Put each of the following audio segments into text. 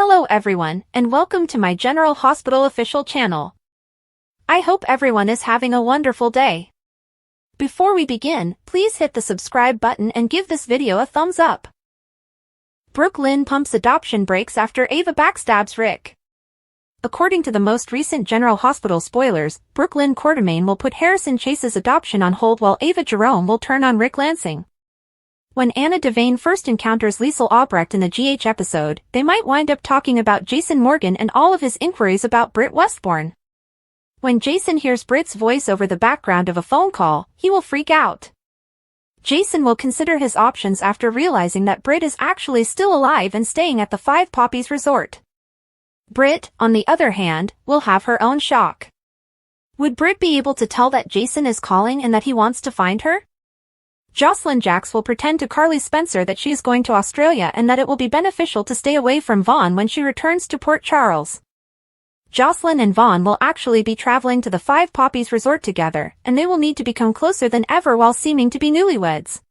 Hello everyone, and welcome to my General Hospital official channel. I hope everyone is having a wonderful day. Before we begin, please hit the subscribe button and give this video a thumbs up. Brooke Lynn pumps adoption brakes after Ava backstabs Rick. According to the most recent General Hospital spoilers, Brooke Lynn Quartermain will put Harrison Chase's adoption on hold while Ava Jerome will turn on Rick Lansing. When Anna Devane first encounters Liesl Albrecht in the GH episode, they might wind up talking about Jason Morgan and all of his inquiries about Britt Westbourne. When Jason hears Britt's voice over the background of a phone call, he will freak out. Jason will consider his options after realizing that Britt is actually still alive and staying at the Five Poppies Resort. Britt, on the other hand, will have her own shock. Would Britt be able to tell that Jason is calling and that he wants to find her? Jocelyn Jacks will pretend to Carly Spencer that she is going to Australia and that it will be beneficial to stay away from Vaughn when she returns to Port Charles. Jocelyn and Vaughn will actually be traveling to the Five Poppies Resort together, and they will need to become closer than ever while seeming to be newlyweds.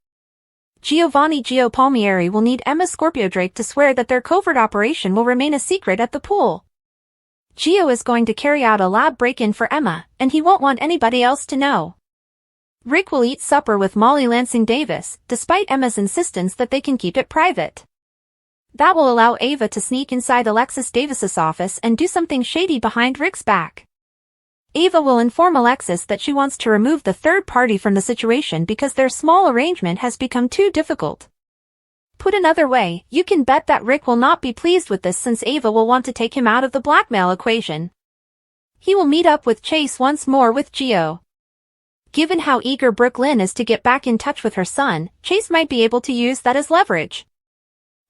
Giovanni Gio Palmieri will need Emma Scorpio Drake to swear that their covert operation will remain a secret at the pool. Gio is going to carry out a lab break-in for Emma, and he won't want anybody else to know. Rick will eat supper with Molly Lansing Davis, despite Emma's insistence that they can keep it private. That will allow Ava to sneak inside Alexis Davis's office and do something shady behind Rick's back. Ava will inform Alexis that she wants to remove the third party from the situation because their small arrangement has become too difficult. Put another way, you can bet that Rick will not be pleased with this since Ava will want to take him out of the blackmail equation. He will meet up with Chase once more with Gio. Given how eager Brooke Lynn is to get back in touch with her son, Chase might be able to use that as leverage.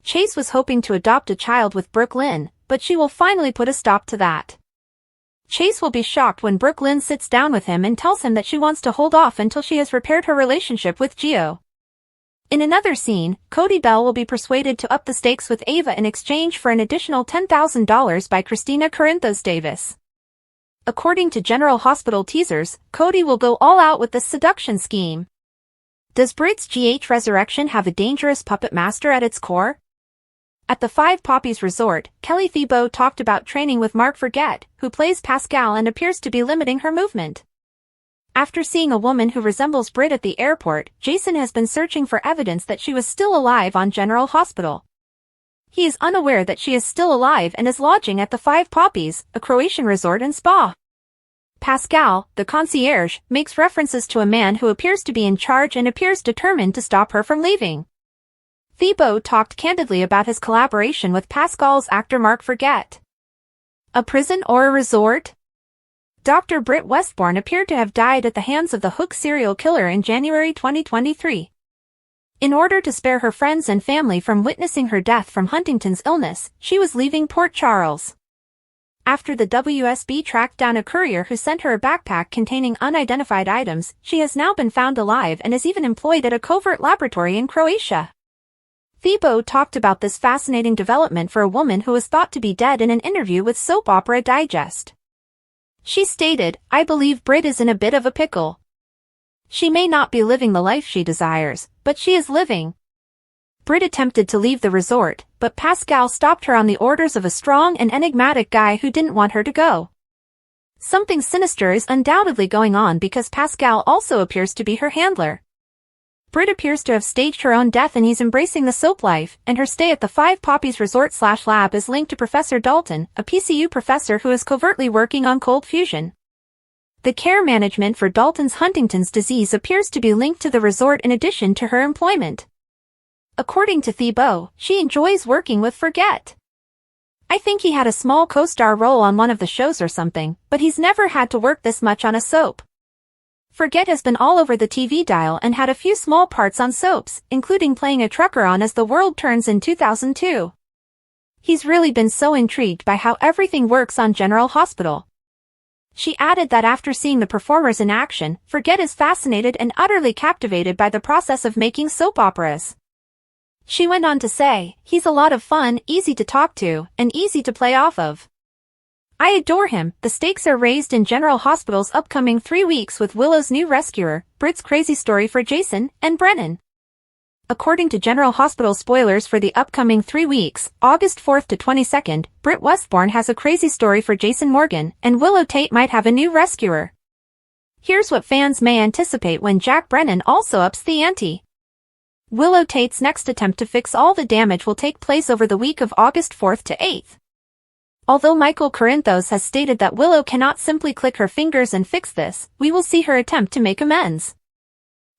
Chase was hoping to adopt a child with Brooke Lynn, but she will finally put a stop to that. Chase will be shocked when Brooke Lynn sits down with him and tells him that she wants to hold off until she has repaired her relationship with Gio. In another scene, Cody Bell will be persuaded to up the stakes with Ava in exchange for an additional $10,000 by Christina Corinthos Davis. According to General Hospital teasers, Cody will go all out with this seduction scheme. Does Britt's GH resurrection have a dangerous puppet master at its core? At the Five Poppies Resort, Kelly Thiebaud talked about training with Mark Forget, who plays Pascal and appears to be limiting her movement. After seeing a woman who resembles Britt at the airport, Jason has been searching for evidence that she was still alive on General Hospital. He is unaware that she is still alive and is lodging at the Five Poppies, a Croatian resort and spa. Pascal, the concierge, makes references to a man who appears to be in charge and appears determined to stop her from leaving. Thiebaud talked candidly about his collaboration with Pascal's actor Mark Forget. A prison or a resort? Dr. Britt Westbourne appeared to have died at the hands of the Hook serial killer in January 2023. In order to spare her friends and family from witnessing her death from Huntington's illness, she was leaving Port Charles. After the WSB tracked down a courier who sent her a backpack containing unidentified items, she has now been found alive and is even employed at a covert laboratory in Croatia. Thiebaud talked about this fascinating development for a woman who was thought to be dead in an interview with Soap Opera Digest. She stated, "I believe Britt is in a bit of a pickle. She may not be living the life she desires, but she is living." Britt attempted to leave the resort, but Pascal stopped her on the orders of a strong and enigmatic guy who didn't want her to go. Something sinister is undoubtedly going on because Pascal also appears to be her handler. Britt appears to have staged her own death and he's embracing the soap life, and her stay at the Five Poppies Resort/lab is linked to Professor Dalton, a PCU professor who is covertly working on cold fusion. The care management for Dalton's Huntington's disease appears to be linked to the resort in addition to her employment. According to Thiebaud, she enjoys working with Forget. "I think he had a small co-star role on one of the shows or something, but he's never had to work this much on a soap. Forget has been all over the TV dial and had a few small parts on soaps, including playing a trucker on As the World Turns in 2002. He's really been so intrigued by how everything works on General Hospital." She added that after seeing the performers in action, Forget is fascinated and utterly captivated by the process of making soap operas. She went on to say, "He's a lot of fun, easy to talk to, and easy to play off of. I adore him." The stakes are raised in General Hospital's upcoming 3 weeks with Willow's new rescuer, Britt's crazy story for Jason, and Brennan. according to General Hospital spoilers for the upcoming 3 weeks, August 4th to 22nd, Britt Westbourne has a crazy story for Jason Morgan, and Willow Tate might have a new rescuer. Here's what fans may anticipate when Jack Brennan also ups the ante. Willow Tate's next attempt to fix all the damage will take place over the week of August 4th to 8th. Although Michael Corinthos has stated that Willow cannot simply click her fingers and fix this, we will see her attempt to make amends.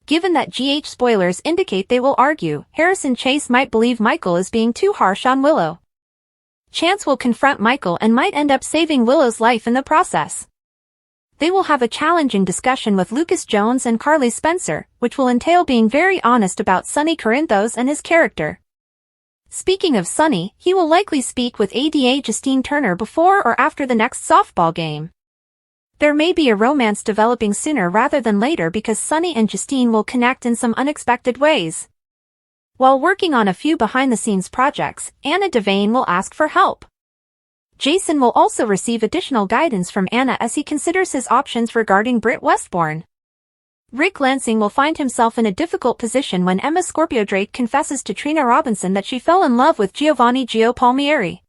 Given that GH spoilers indicate they will argue, Harrison Chase might believe Michael is being too harsh on Willow. Chance will confront Michael and might end up saving Willow's life in the process. They will have a challenging discussion with Lucas Jones and Carly Spencer, which will entail being very honest about Sonny Corinthos and his character. Speaking of Sonny, he will likely speak with ADA Justine Turner before or after the next softball game. There may be a romance developing sooner rather than later because Sonny and Justine will connect in some unexpected ways. While working on a few behind-the-scenes projects, Anna Devane will ask for help. Jason will also receive additional guidance from Anna as he considers his options regarding Britt Westbourne. Rick Lansing will find himself in a difficult position when Emma Scorpio Drake confesses to Trina Robinson that she fell in love with Giovanni Gio Palmieri.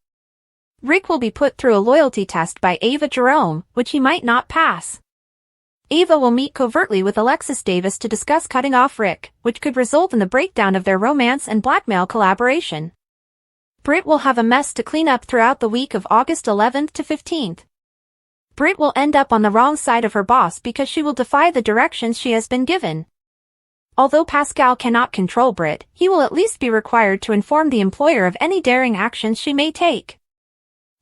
Rick will be put through a loyalty test by Ava Jerome, which he might not pass. Ava will meet covertly with Alexis Davis to discuss cutting off Rick, which could result in the breakdown of their romance and blackmail collaboration. Britt will have a mess to clean up throughout the week of August 11th to 15th. Britt will end up on the wrong side of her boss because she will defy the directions she has been given. Although Pascal cannot control Britt, he will at least be required to inform the employer of any daring actions she may take.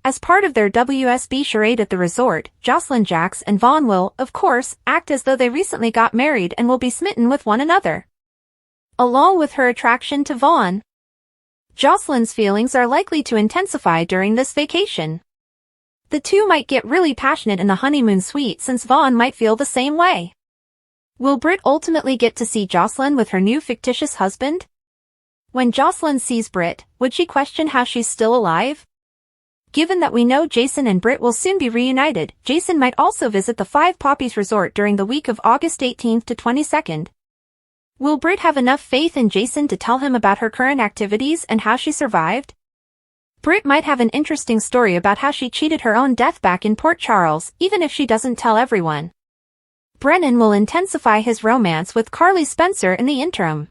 As part of their WSB charade at the resort, Jocelyn Jax and Vaughn will, of course, act as though they recently got married and will be smitten with one another. Along with her attraction to Vaughn, Jocelyn's feelings are likely to intensify during this vacation. The two might get really passionate in the honeymoon suite since Vaughn might feel the same way. Will Britt ultimately get to see Jocelyn with her new fictitious husband? When Jocelyn sees Britt, would she question how she's still alive? Given that we know Jason and Britt will soon be reunited, Jason might also visit the Five Poppies Resort during the week of August 18th to 22nd. Will Britt have enough faith in Jason to tell him about her current activities and how she survived? Britt might have an interesting story about how she cheated her own death back in Port Charles, even if she doesn't tell everyone. Brennan will intensify his romance with Carly Spencer in the interim.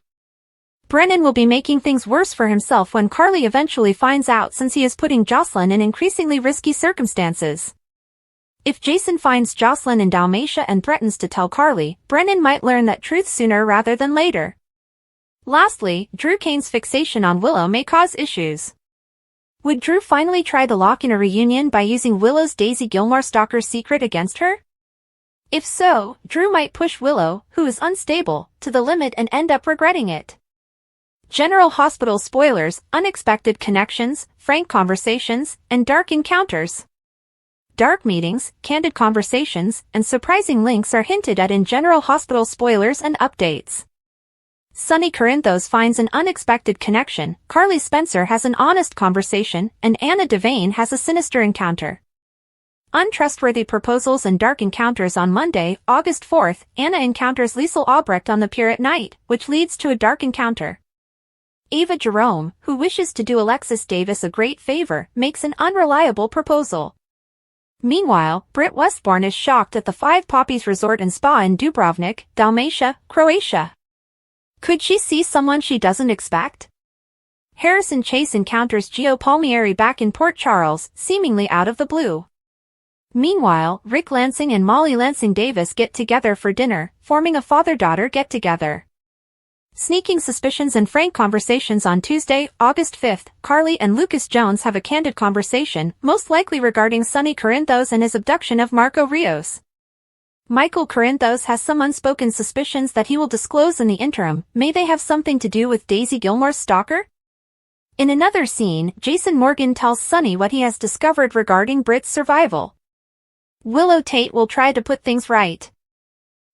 Brennan will be making things worse for himself when Carly eventually finds out since he is putting Jocelyn in increasingly risky circumstances. If Jason finds Jocelyn in Dalmatia and threatens to tell Carly, Brennan might learn that truth sooner rather than later. Lastly, Drew Kane's fixation on Willow may cause issues. Would Drew finally try to lock in a reunion by using Willow's Daisy Gilmore stalker secret against her? If so, Drew might push Willow, who is unstable, to the limit and end up regretting it. General Hospital spoilers, unexpected connections, frank conversations, and dark encounters. Dark meetings, candid conversations, and surprising links are hinted at in General Hospital spoilers and updates. Sonny Corinthos finds an unexpected connection, Carly Spencer has an honest conversation, and Anna Devane has a sinister encounter. Untrustworthy proposals and dark encounters. On Monday, August 4th, Anna encounters Liesl Albrecht on the pier at night, which leads to a dark encounter. Ava Jerome, who wishes to do Alexis Davis a great favor, makes an unreliable proposal. Meanwhile, Britt Westbourne is shocked at the Five Poppies Resort and Spa in Dubrovnik, Dalmatia, Croatia. Could she see someone she doesn't expect? Harrison Chase encounters Gio Palmieri back in Port Charles, seemingly out of the blue. Meanwhile, Rick Lansing and Molly Lansing Davis get together for dinner, forming a father-daughter get-together. Sneaking suspicions and frank conversations. On Tuesday, August 5th, Carly and Lucas Jones have a candid conversation, most likely regarding Sonny Corinthos and his abduction of Marco Rios. Michael Corinthos has some unspoken suspicions that he will disclose in the interim. May they have something to do with Daisy Gilmore's stalker? In another scene, Jason Morgan tells Sonny what he has discovered regarding Britt's survival. Willow Tate will try to put things right.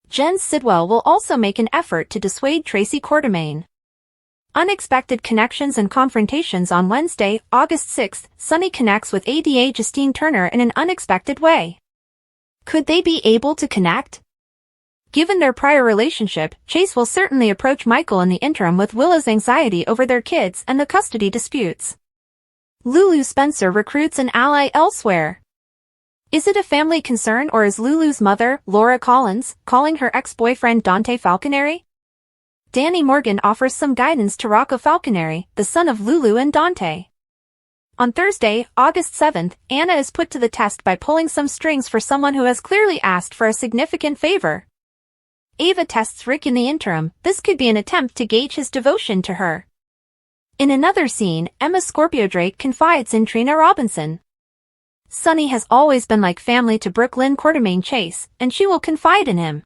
Jen Sidwell will also make an effort to dissuade Tracy Quartermaine. Unexpected connections and confrontations. On Wednesday, August 6th, Sonny connects with ADA Justine Turner in an unexpected way. Could they be able to connect? Given their prior relationship, Chase will certainly approach Michael in the interim with Willow's anxiety over their kids and the custody disputes. Lulu Spencer recruits an ally elsewhere. Is it a family concern, or is Lulu's mother, Laura Collins, calling her ex-boyfriend Dante Falconeri? Danny Morgan offers some guidance to Rocco Falconeri, the son of Lulu and Dante. On Thursday, August 7th, Anna is put to the test by pulling some strings for someone who has clearly asked for a significant favor. Ava tests Rick in the interim. This could be an attempt to gauge his devotion to her. In another scene, Emma Scorpio Drake confides in Trina Robinson. Sonny has always been like family to Brooklyn Quartermaine Chase, and she will confide in him.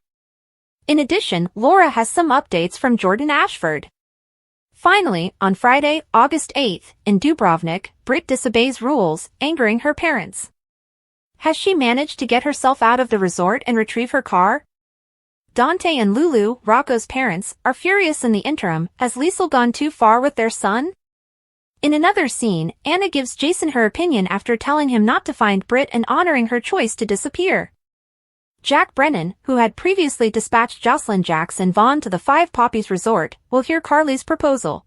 In addition, Laura has some updates from Jordan Ashford. Finally, on Friday, August 8th, in Dubrovnik, Britt disobeys rules, angering her parents. Has she managed to get herself out of the resort and retrieve her car? Dante and Lulu, Rocco's parents, are furious in the interim. Has Liesl gone too far with their son? In another scene, Anna gives Jason her opinion after telling him not to find Britt and honoring her choice to disappear. Jack Brennan, who had previously dispatched Jocelyn Jax and Vaughn to the Five Poppies Resort, will hear Carly's proposal.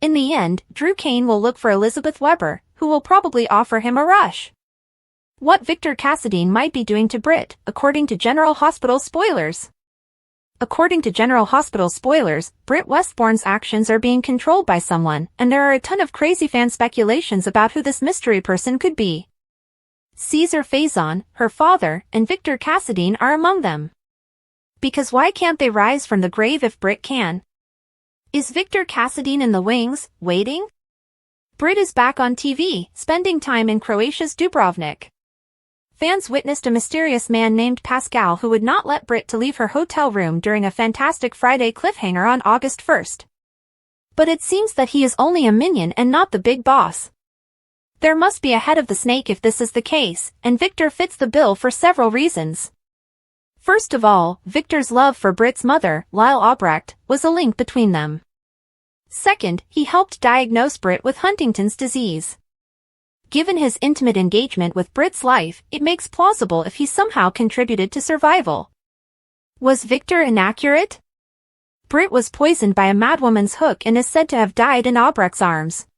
In the end, Drew Kane will look for Elizabeth Weber, who will probably offer him a rush. What Victor Cassadine might be doing to Britt, according to General Hospital spoilers. According to General Hospital spoilers, Britt Westbourne's actions are being controlled by someone, and there are a ton of crazy fan speculations about who this mystery person could be. Caesar Faison, her father, and Victor Cassadine are among them. Because why can't they rise from the grave if Britt can? Is Victor Cassadine in the wings, waiting? Britt is back on TV, spending time in Croatia's Dubrovnik. Fans witnessed a mysterious man named Pascal who would not let Britt to leave her hotel room during a Fantastic Friday cliffhanger on August 1st. But it seems that he is only a minion and not the big boss. There must be a head of the snake if this is the case, and Victor fits the bill for several reasons. First of all, Victor's love for Britt's mother, Lyle Albrecht, was a link between them. Second, he helped diagnose Britt with Huntington's disease. Given his intimate engagement with Britt's life, it makes plausible if he somehow contributed to survival. Was Victor inaccurate? Britt was poisoned by a madwoman's hook and is said to have died in Albrecht's arms.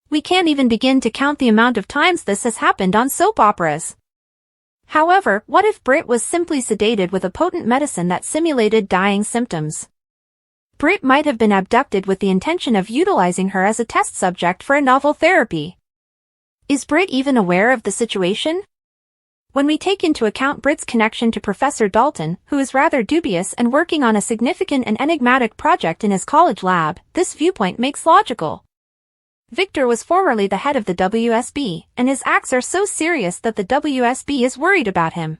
We can't even begin to count the amount of times this has happened on soap operas. However, what if Britt was simply sedated with a potent medicine that simulated dying symptoms? Britt might have been abducted with the intention of utilizing her as a test subject for a novel therapy. Is Britt even aware of the situation? When we take into account Britt's connection to Professor Dalton, who is rather dubious and working on a significant and enigmatic project in his college lab, this viewpoint makes logical. Victor was formerly the head of the WSB, and his acts are so serious that the WSB is worried about him.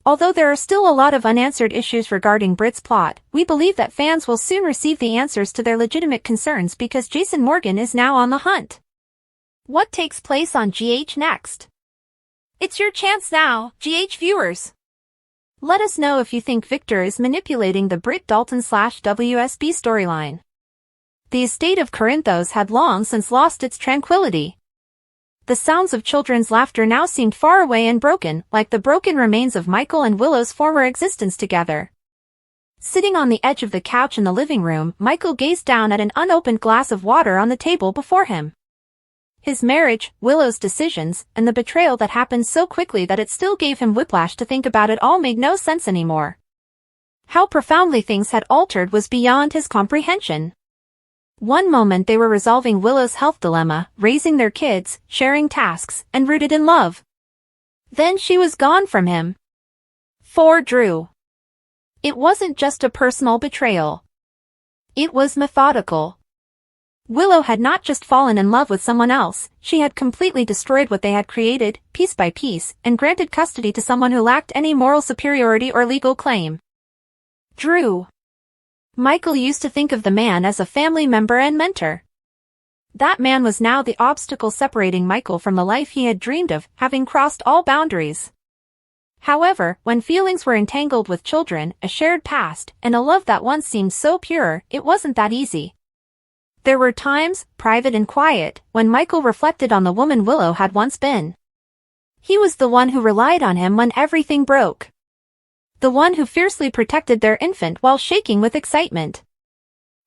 Although there are still a lot of unanswered issues regarding Britt's plot, we believe that fans will soon receive the answers to their legitimate concerns because Jason Morgan is now on the hunt. What takes place on GH next? It's your chance now, GH viewers. Let us know if you think Victor is manipulating the Britt Dalton/WSB storyline. The estate of Corinthos had long since lost its tranquility. The sounds of children's laughter now seemed far away and broken, like the broken remains of Michael and Willow's former existence together. Sitting on the edge of the couch in the living room, Michael gazed down at an unopened glass of water on the table before him. His marriage, Willow's decisions, and the betrayal that happened so quickly that it still gave him whiplash to think about it all made no sense anymore. How profoundly things had altered was beyond his comprehension. One moment they were resolving Willow's health dilemma, raising their kids, sharing tasks, and rooted in love. Then she was gone from him. For Drew, it wasn't just a personal betrayal. It was methodical. Willow had not just fallen in love with someone else, she had completely destroyed what they had created, piece by piece, and granted custody to someone who lacked any moral superiority or legal claim. Drew. Michael used to think of the man as a family member and mentor. That man was now the obstacle separating Michael from the life he had dreamed of, having crossed all boundaries. However, when feelings were entangled with children, a shared past, and a love that once seemed so pure, it wasn't that easy. There were times, private and quiet, when Michael reflected on the woman Willow had once been. He was the one who relied on him when everything broke. The one who fiercely protected their infant while shaking with excitement.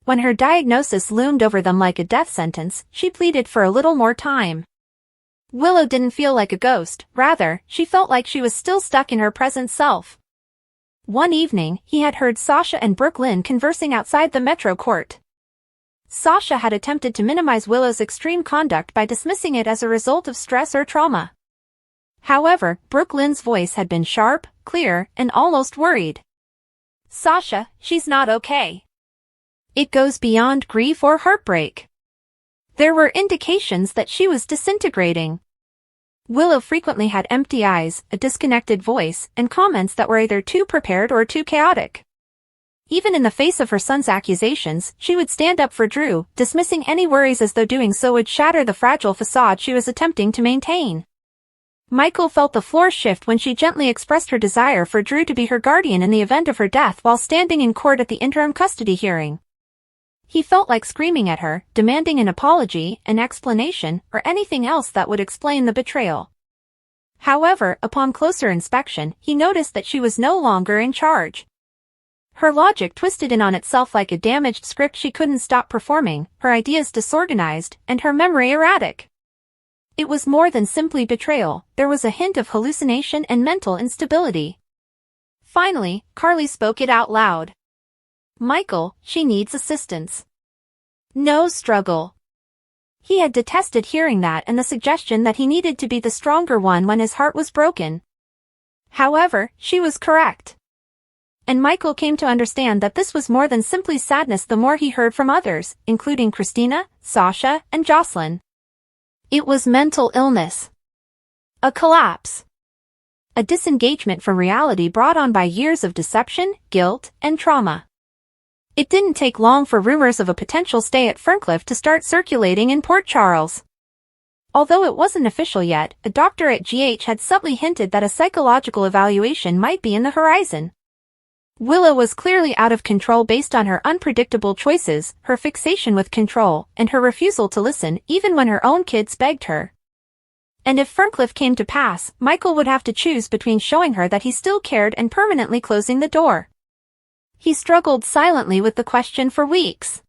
When her diagnosis loomed over them like a death sentence, she pleaded for a little more time. Willow didn't feel like a ghost, rather, she felt like she was still stuck in her present self. One evening, he had heard Sasha and Brooklyn conversing outside the Metro court. Sasha had attempted to minimize Willow's extreme conduct by dismissing it as a result of stress or trauma. However, Brooklyn's voice had been sharp, clear, and almost worried. Sasha, she's not okay. It goes beyond grief or heartbreak. There were indications that she was disintegrating. Willow frequently had empty eyes, a disconnected voice, and comments that were either too prepared or too chaotic. Even in the face of her son's accusations, she would stand up for Drew, dismissing any worries as though doing so would shatter the fragile facade she was attempting to maintain. Michael felt the floor shift when she gently expressed her desire for Drew to be her guardian in the event of her death while standing in court at the interim custody hearing. He felt like screaming at her, demanding an apology, an explanation, or anything else that would explain the betrayal. However, upon closer inspection, he noticed that she was no longer in charge. Her logic twisted in on itself like a damaged script she couldn't stop performing, her ideas disorganized, and her memory erratic. It was more than simply betrayal, there was a hint of hallucination and mental instability. Finally, Carly spoke it out loud. Michael, she needs assistance. No struggle. He had detested hearing that and the suggestion that he needed to be the stronger one when his heart was broken. However, she was correct. And Michael came to understand that this was more than simply sadness the more he heard from others, including Christina, Sasha, and Jocelyn. It was mental illness. A collapse. A disengagement from reality brought on by years of deception, guilt, and trauma. It didn't take long for rumors of a potential stay at Ferncliff to start circulating in Port Charles. Although it wasn't official yet, a doctor at GH had subtly hinted that a psychological evaluation might be in the horizon. Willow was clearly out of control based on her unpredictable choices, her fixation with control, and her refusal to listen even when her own kids begged her. And if Ferncliff came to pass, Michael would have to choose between showing her that he still cared and permanently closing the door. He struggled silently with the question for weeks.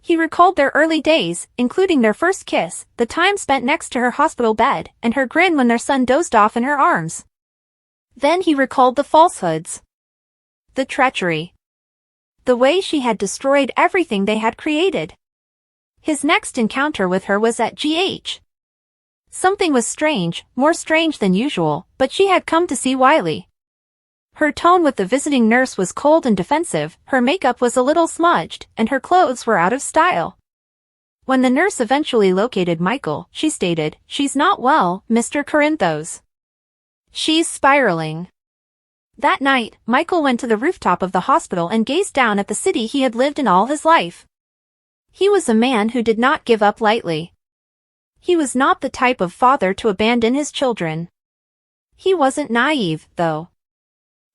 He recalled their early days, including their first kiss, the time spent next to her hospital bed, and her grin when their son dozed off in her arms. Then he recalled the falsehoods. The treachery. The way she had destroyed everything they had created. His next encounter with her was at GH. Something was strange, more strange than usual, but she had come to see Wiley. Her tone with the visiting nurse was cold and defensive, her makeup was a little smudged, and her clothes were out of style. When the nurse eventually located Michael, she stated, "She's not well, Mr. Corinthos. She's spiraling." That night, Michael went to the rooftop of the hospital and gazed down at the city he had lived in all his life. He was a man who did not give up lightly. He was not the type of father to abandon his children. He wasn't naive, though.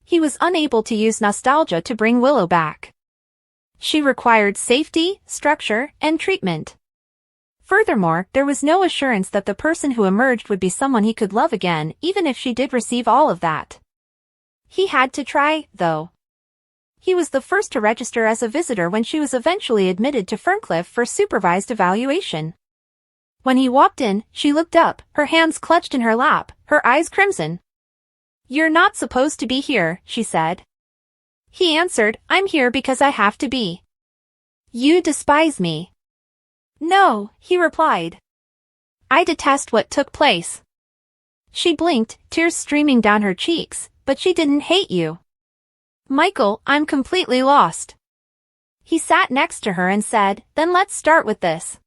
He was unable to use nostalgia to bring Willow back. She required safety, structure, and treatment. Furthermore, there was no assurance that the person who emerged would be someone he could love again, even if she did receive all of that. He had to try, though. He was the first to register as a visitor when she was eventually admitted to Ferncliff for supervised evaluation. When he walked in, she looked up, her hands clutched in her lap, her eyes crimson. "You're not supposed to be here," she said. He answered, "I'm here because I have to be." "You despise me." "No," he replied. "I detest what took place." She blinked, tears streaming down her cheeks, "But she didn't hate you." "Michael, I'm completely lost." He sat next to her and said, "Then let's start with this.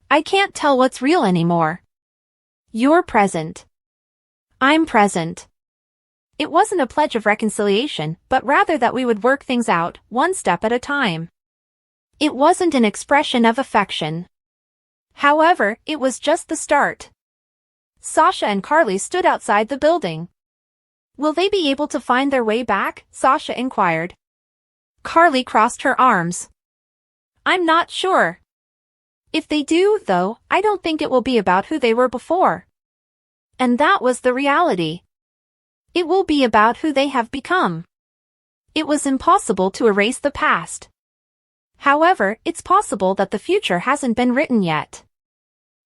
I can't tell what's real anymore. You're present. I'm present." It wasn't a pledge of reconciliation, but rather that we would work things out, one step at a time. It wasn't an expression of affection. However, it was just the start. Sasha and Carly stood outside the building. "Will they be able to find their way back?" Sasha inquired. Carly crossed her arms. "I'm not sure. If they do, though, I don't think it will be about who they were before." And that was the reality. It will be about who they have become. It was impossible to erase the past. However, it's possible that the future hasn't been written yet.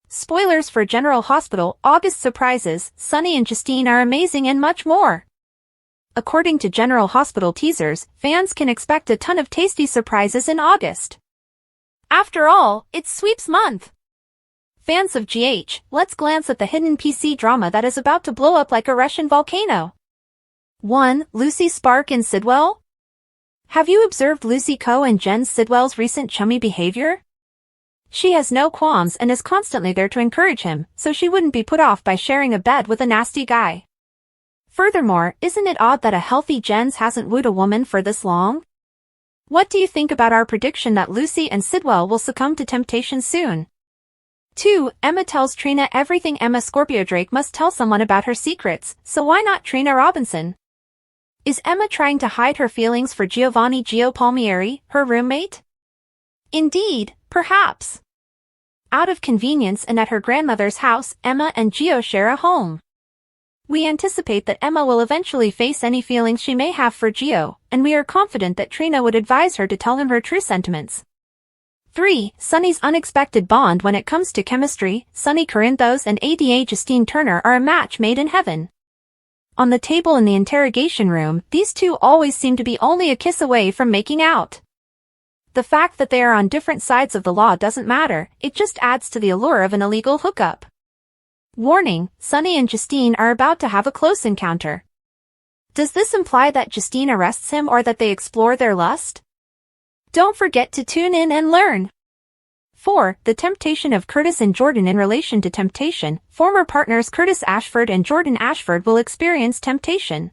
Spoilers for General Hospital, August surprises, Sunny and Justine are amazing and much more. According to General Hospital teasers, fans can expect a ton of tasty surprises in August. After all, it's sweeps month. Fans of GH, let's glance at the hidden PC drama that is about to blow up like a Russian volcano. 1. Lucy Spark and Sidwell? Have you observed Lucy Coe and Jen Sidwell's recent chummy behavior? She has no qualms and is constantly there to encourage him, so she wouldn't be put off by sharing a bed with a nasty guy. Furthermore, isn't it odd that a healthy Jens hasn't wooed a woman for this long? What do you think about our prediction that Lucy and Sidwell will succumb to temptation soon? 2. Emma tells Trina everything. Emma Scorpio Drake must tell someone about her secrets, so why not Trina Robinson? Is Emma trying to hide her feelings for Giovanni Gio Palmieri, her roommate? Indeed, perhaps. Out of convenience and at her grandmother's house, Emma and Gio share a home. We anticipate that Emma will eventually face any feelings she may have for Gio, and we are confident that Trina would advise her to tell him her true sentiments. 3. Sunny's unexpected bond. When it comes to chemistry, Sunny Corinthos and ADA Justine Turner are a match made in heaven. On the table in the interrogation room, these two always seem to be only a kiss away from making out. The fact that they are on different sides of the law doesn't matter, it just adds to the allure of an illegal hookup. Warning, Sunny and Justine are about to have a close encounter. Does this imply that Justine arrests him or that they explore their lust? Don't forget to tune in and learn. 4. The temptation of Curtis and Jordan. In relation to temptation, former partners Curtis Ashford and Jordan Ashford will experience temptation.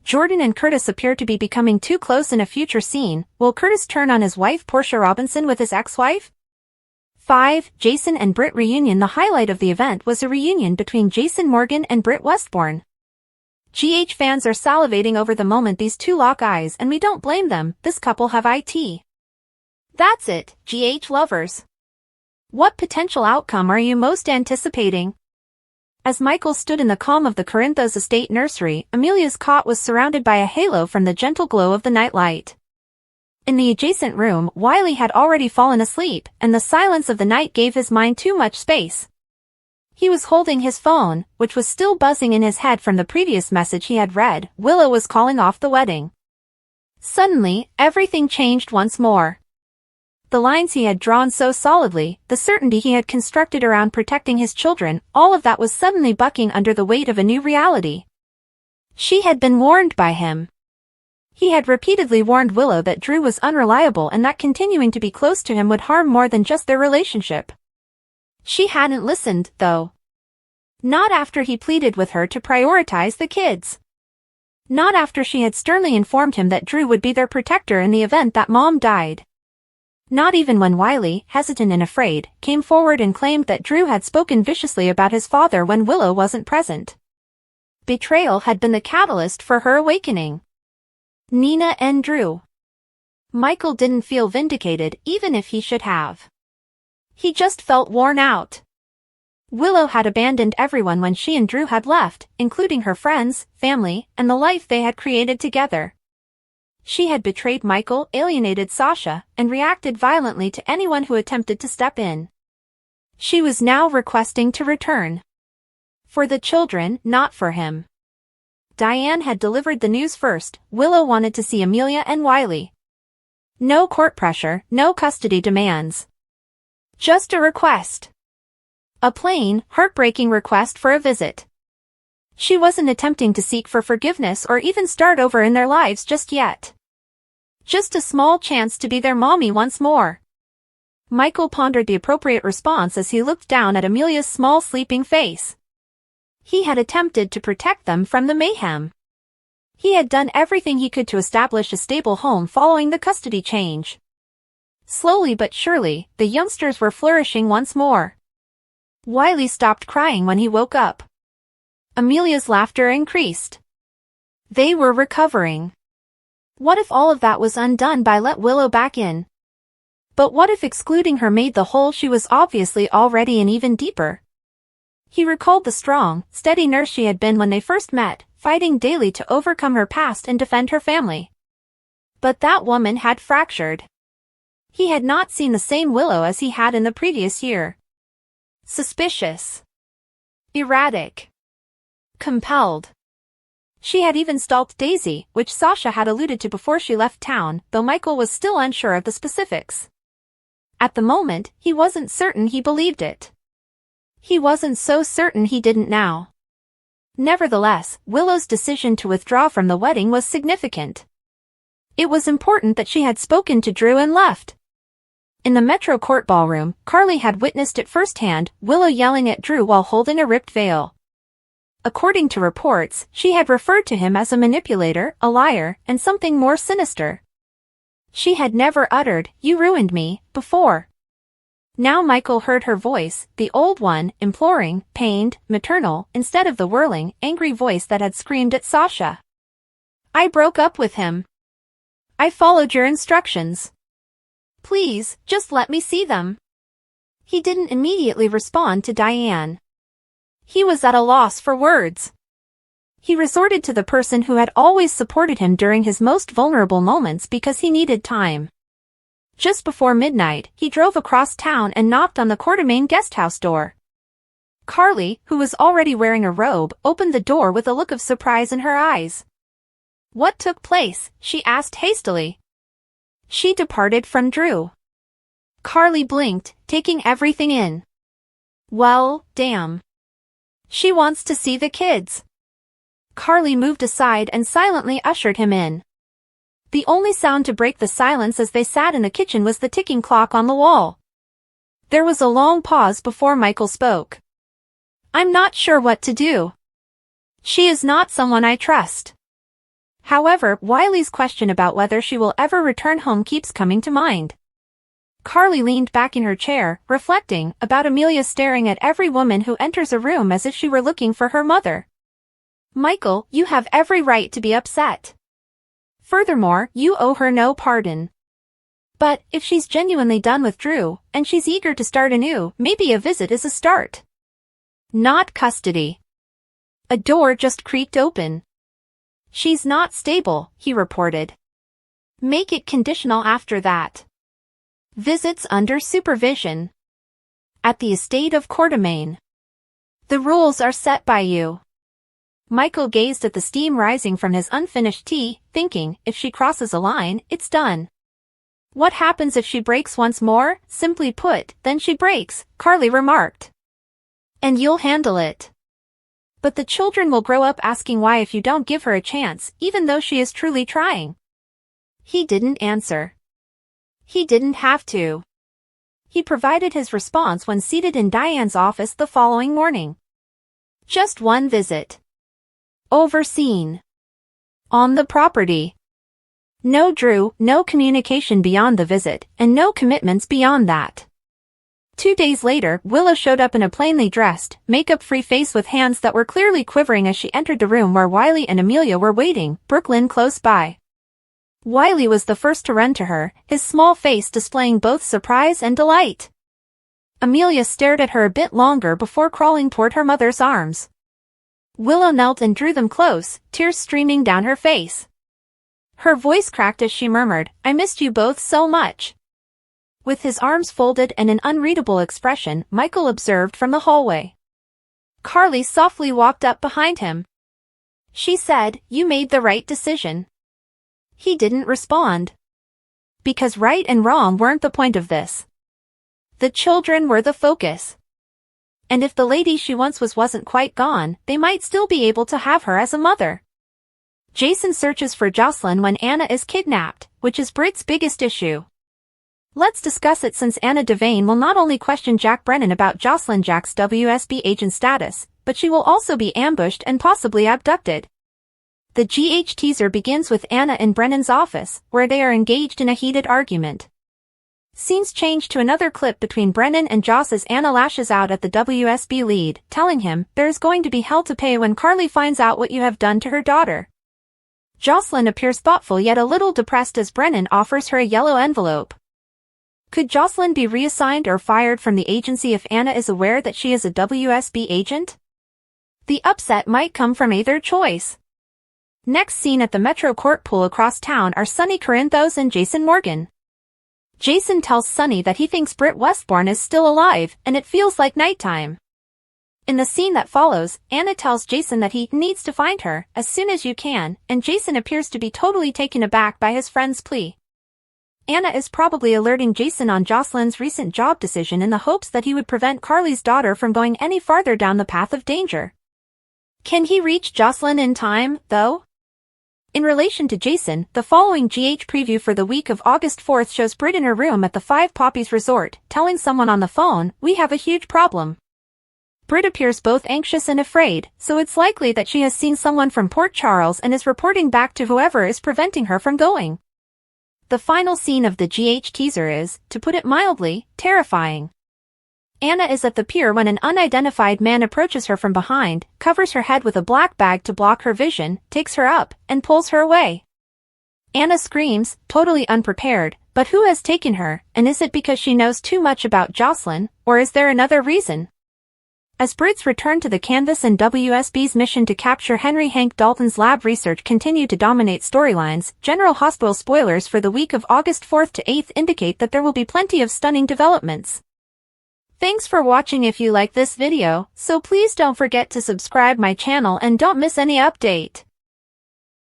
Jordan and Curtis appear to be becoming too close in a future scene. Will Curtis turn on his wife Portia Robinson with his ex-wife? 5. Jason and Britt reunion. The highlight of the event was a reunion between Jason Morgan and Britt Westbourne. GH fans are salivating over the moment these two lock eyes, and we don't blame them. This couple have it. That's it, GH lovers. What potential outcome are you most anticipating? As Michael stood in the calm of the Corinthos estate nursery, Amelia's cot was surrounded by a halo from the gentle glow of the nightlight. In the adjacent room, Wiley had already fallen asleep, and the silence of the night gave his mind too much space. He was holding his phone, which was still buzzing in his head from the previous message he had read. Willow was calling off the wedding. Suddenly, everything changed once more. The lines he had drawn so solidly, the certainty he had constructed around protecting his children, all of that was suddenly bucking under the weight of a new reality. She had been warned by him. He had repeatedly warned Willow that Drew was unreliable and that continuing to be close to him would harm more than just their relationship. She hadn't listened, though. Not after he pleaded with her to prioritize the kids. Not after she had sternly informed him that Drew would be their protector in the event that Mom died. Not even when Wiley, hesitant and afraid, came forward and claimed that Drew had spoken viciously about his father when Willow wasn't present. Betrayal had been the catalyst for her awakening. Nina and Drew. Michael didn't feel vindicated, even if he should have. He just felt worn out. Willow had abandoned everyone when she and Drew had left, including her friends, family, and the life they had created together. She had betrayed Michael, alienated Sasha, and reacted violently to anyone who attempted to step in. She was now requesting to return. For the children, not for him. Diane had delivered the news first. Willow wanted to see Amelia and Wiley. No court pressure, no custody demands. Just a request. A plain, heartbreaking request for a visit. She wasn't attempting to seek for forgiveness or even start over in their lives just yet. Just a small chance to be their mommy once more. Michael pondered the appropriate response as he looked down at Amelia's small sleeping face. He had attempted to protect them from the mayhem. He had done everything he could to establish a stable home following the custody change. Slowly but surely, the youngsters were flourishing once more. Wiley stopped crying when he woke up. Amelia's laughter increased. They were recovering. What if all of that was undone by let Willow back in? But what if excluding her made the hole she was obviously already in even deeper? He recalled the strong, steady nurse she had been when they first met, fighting daily to overcome her past and defend her family. But that woman had fractured. He had not seen the same Willow as he had in the previous year. Suspicious. Erratic. Compelled. She had even stalked Daisy, which Sasha had alluded to before she left town, though Michael was still unsure of the specifics. At the moment, he wasn't certain he believed it. He wasn't so certain he didn't now. Nevertheless, Willow's decision to withdraw from the wedding was significant. It was important that she had spoken to Drew and left. In the Metro Court ballroom, Carly had witnessed it firsthand, Willow yelling at Drew while holding a ripped veil. According to reports, she had referred to him as a manipulator, a liar, and something more sinister. She had never uttered, "You ruined me," before. Now Michael heard her voice, the old one, imploring, pained, maternal, instead of the whirling, angry voice that had screamed at Sasha. "I broke up with him. I followed your instructions. Please, just let me see them." He didn't immediately respond to Diane. He was at a loss for words. He resorted to the person who had always supported him during his most vulnerable moments because he needed time. Just before midnight, he drove across town and knocked on the Quartermain guesthouse door. Carly, who was already wearing a robe, opened the door with a look of surprise in her eyes. "What took place?" she asked hastily. "She departed from Drew." Carly blinked, taking everything in. "Well, damn. She wants to see the kids." Carly moved aside and silently ushered him in. The only sound to break the silence as they sat in the kitchen was the ticking clock on the wall. There was a long pause before Michael spoke. "I'm not sure what to do. She is not someone I trust." However, Wiley's question about whether she will ever return home keeps coming to mind. Carly leaned back in her chair, reflecting, about Amelia staring at every woman who enters a room as if she were looking for her mother. "Michael, you have every right to be upset. Furthermore, you owe her no pardon. But, if she's genuinely done with Drew, and she's eager to start anew, maybe a visit is a start. Not custody." A door just creaked open. "She's not stable," he reported. "Make it conditional after that. Visits under supervision. At the estate of Quartermain. The rules are set by you." Michael gazed at the steam rising from his unfinished tea, thinking, if she crosses a line, it's done. "What happens if she breaks once more? Simply put, then she breaks," Carly remarked. "And you'll handle it. But the children will grow up asking why if you don't give her a chance, even though she is truly trying." He didn't answer. He didn't have to. He provided his response when seated in Diane's office the following morning. "Just one visit. Overseen. On the property. No Drew, no communication beyond the visit, and no commitments beyond that." 2 days later, Willow showed up in a plainly dressed, makeup-free face with hands that were clearly quivering as she entered the room where Wiley and Amelia were waiting, Brooklyn close by. Wiley was the first to run to her, his small face displaying both surprise and delight. Amelia stared at her a bit longer before crawling toward her mother's arms. Willow knelt and drew them close, tears streaming down her face. Her voice cracked as she murmured, "I missed you both so much." With his arms folded and an unreadable expression, Michael observed from the hallway. Carly softly walked up behind him. She said, "You made the right decision." He didn't respond. Because right and wrong weren't the point of this. The children were the focus. And if the lady she once was wasn't quite gone, they might still be able to have her as a mother. Jason searches for Jocelyn when Anna is kidnapped, which is Britt's biggest issue. Let's discuss it since Anna Devane will not only question Jack Brennan about Jocelyn Jack's WSB agent status, but she will also be ambushed and possibly abducted. The GH teaser begins with Anna in Brennan's office, where they are engaged in a heated argument. Scenes change to another clip between Brennan and Joss as Anna lashes out at the WSB lead, telling him, "There's going to be hell to pay when Carly finds out what you have done to her daughter." Jocelyn appears thoughtful yet a little depressed as Brennan offers her a yellow envelope. Could Jocelyn be reassigned or fired from the agency if Anna is aware that she is a WSB agent? The upset might come from either choice. Next scene at the Metro Court pool across town are Sonny Corinthos and Jason Morgan. Jason tells Sonny that he thinks Britt Westbourne is still alive, and it feels like nighttime. In the scene that follows, Anna tells Jason that he needs to find her as soon as you can, and Jason appears to be totally taken aback by his friend's plea. Anna is probably alerting Jason on Jocelyn's recent job decision in the hopes that he would prevent Carly's daughter from going any farther down the path of danger. Can he reach Jocelyn in time, though? In relation to Jason, the following GH preview for the week of August 4th shows Britt in her room at the Five Poppies Resort, telling someone on the phone, "We have a huge problem." Britt appears both anxious and afraid, so it's likely that she has seen someone from Port Charles and is reporting back to whoever is preventing her from going. The final scene of the GH teaser is, to put it mildly, terrifying. Anna is at the pier when an unidentified man approaches her from behind, covers her head with a black bag to block her vision, takes her up, and pulls her away. Anna screams, totally unprepared, but who has taken her, and is it because she knows too much about Jocelyn, or is there another reason? As Britt's return to the canvas and WSB's mission to capture Henry Hank Dalton's lab research continue to dominate storylines, General Hospital spoilers for the week of August 4th to 8th indicate that there will be plenty of stunning developments. Thanks for watching. If you like this video, so please don't forget to subscribe my channel and don't miss any update.